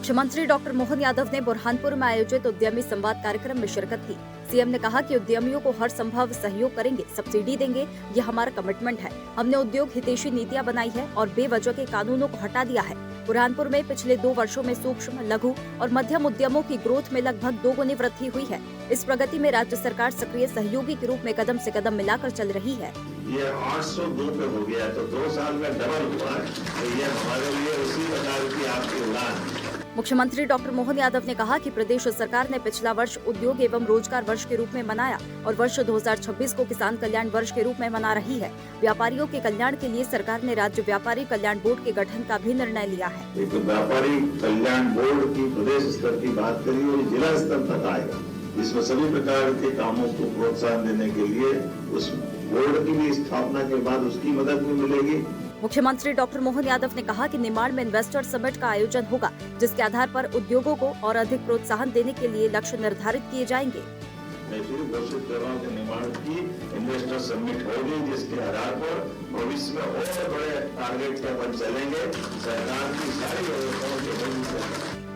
मुख्यमंत्री डॉक्टर मोहन यादव ने बुरहानपुर में आयोजित उद्यमी संवाद कार्यक्रम में शिरकत की। सीएम ने कहा कि उद्यमियों को हर संभव सहयोग करेंगे, सब्सिडी देंगे, ये हमारा कमिटमेंट है। हमने उद्योग हितैषी नीतियां बनाई है और बेवजह के कानूनों को हटा दिया है। बुरहानपुर में पिछले 2 वर्षों में सूक्ष्म, लघु और मध्यम उद्यमों की ग्रोथ में लगभग 2 गुनी वृद्धि हुई है। इस प्रगति में राज्य सरकार सक्रिय सहयोगी के रूप में कदम से कदम मिलाकर चल रही है। ये 802 पे हो गया है, तो 2 साल में डबल हुआ है। तो ये हमारे लिए उसी प्रकार की आपकी उड़ान। मुख्यमंत्री डॉक्टर मोहन यादव ने कहा कि प्रदेश सरकार ने पिछला वर्ष उद्योग एवं रोजगार वर्ष के रूप में मनाया और वर्ष 2026 को किसान कल्याण वर्ष के रूप में मना रही है। व्यापारियों के कल्याण के लिए सरकार ने राज्य व्यापारी कल्याण बोर्ड के गठन का भी निर्णय लिया है। एक व्यापारी कल्याण बोर्ड की प्रदेश स्तर की बात करिए और जिला स्तर तक आएगा। इसमें सभी प्रकार के कामों को प्रोत्साहन देने के लिए उस बोर्ड की भी स्थापना के बाद उसकी मदद भी मिलेगी। मुख्यमंत्री डॉक्टर मोहन यादव ने कहा कि निमाड़ में इन्वेस्टर समिट का आयोजन होगा, जिसके आधार पर उद्योगों को और अधिक प्रोत्साहन देने के लिए लक्ष्य निर्धारित किए जाएंगे। मैं फिर घोषित कर रहा हूँ कि निमाड़ की इन्वेस्टर समिट होगी, जिसके आधार पर भविष्य में और बड़े टारगेट के अपन चलेंगे। सरकार की सारी व्यवस्थाओं के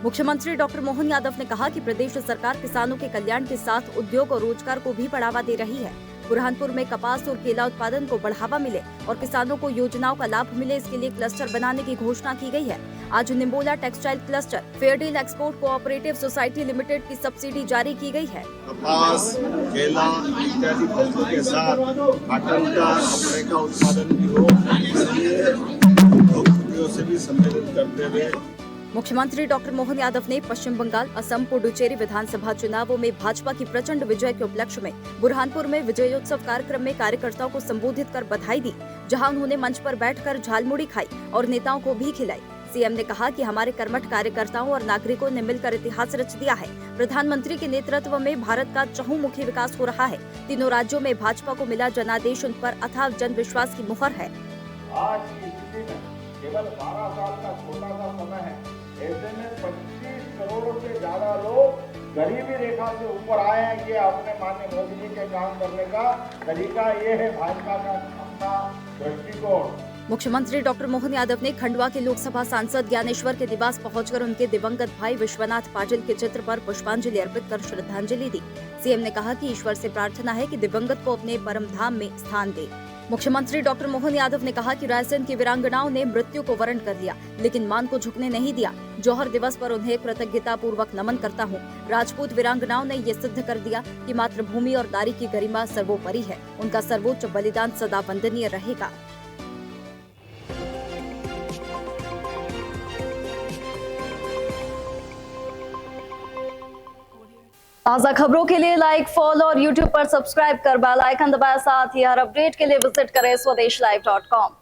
मुख्यमंत्री डॉक्टर मोहन यादव ने कहा कि प्रदेश सरकार किसानों के कल्याण के साथ उद्योग और रोजगार को भी बढ़ावा दे रही है। बुरहानपुर में कपास और केला उत्पादन को बढ़ावा मिले और किसानों को योजनाओं का लाभ मिले, इसके लिए क्लस्टर बनाने की घोषणा की गई है। आज Nimbola textile cluster fair deal export cooperative society limited की सब्सिडी जारी की गई है। कपास, केला इत्यादि फसलों के साथ कॉटन का, कपड़े का उत्पादन भी हो, इसलिए उद्योगपतियों से भी सम्मेलन करते हुए मुख्यमंत्री डॉक्टर मोहन यादव ने पश्चिम बंगाल, असम, पुडुचेरी विधानसभा चुनावों में भाजपा की प्रचंड विजय के उपलक्ष्य में बुरहानपुर में विजयोत्सव कार्यक्रम में कार्यकर्ताओं को संबोधित कर बधाई दी, जहां उन्होंने मंच पर बैठकर झालमुड़ी खाई और नेताओं को भी खिलाई। सीएम ने कहा कि हमारे कर्मठ कार्यकर्ताओं और नागरिकों ने मिलकर इतिहास रच दिया है। प्रधानमंत्री के नेतृत्व में भारत का चहुमुखी विकास हो रहा है। तीनों राज्यों में भाजपा को मिला जनादेश उन पर अथाह जन विश्वास की मुहर है। आज की स्थिति में केवल 12 साल का छोटा सा समय है, ऐसे में 25 करोड़ से ज्यादा लोग गरीबी रेखा से ऊपर आए हैं। ये अपने माननीय मोदी जी के काम करने का तरीका ये है भाजपा का अपना दृष्टिकोण। मुख्यमंत्री डॉक्टर मोहन यादव ने खंडवा के लोकसभा सांसद ज्ञानेश्वर के निवास पहुंचकर उनके दिवंगत भाई विश्वनाथ पाजिल के चित्र पर पुष्पांजलि अर्पित कर श्रद्धांजलि दी। सीएम ने कहा कि ईश्वर से प्रार्थना है कि दिवंगत को अपने परम धाम में स्थान दे। मुख्यमंत्री डॉक्टर मोहन यादव ने कहा कि रायसेन की वीरांगनाओं ने मृत्यु को वरण कर लिया, लेकिन मान को झुकने नहीं दिया। जौहर दिवस पर उन्हें कृतज्ञता पूर्वक नमन करता हूँ। राजपूत वीरांगनाओं ने ये सिद्ध कर दिया कि मातृभूमि और नारी की गरिमा सर्वोपरि है। उनका सर्वोच्च बलिदान सदा वंदनीय रहेगा। ताज़ा खबरों के लिए लाइक, फॉलो और YouTube पर सब्सक्राइब कर बेल आइकन दबाएं। साथ ही हर अपडेट के लिए विजिट करें swedeshlive.com।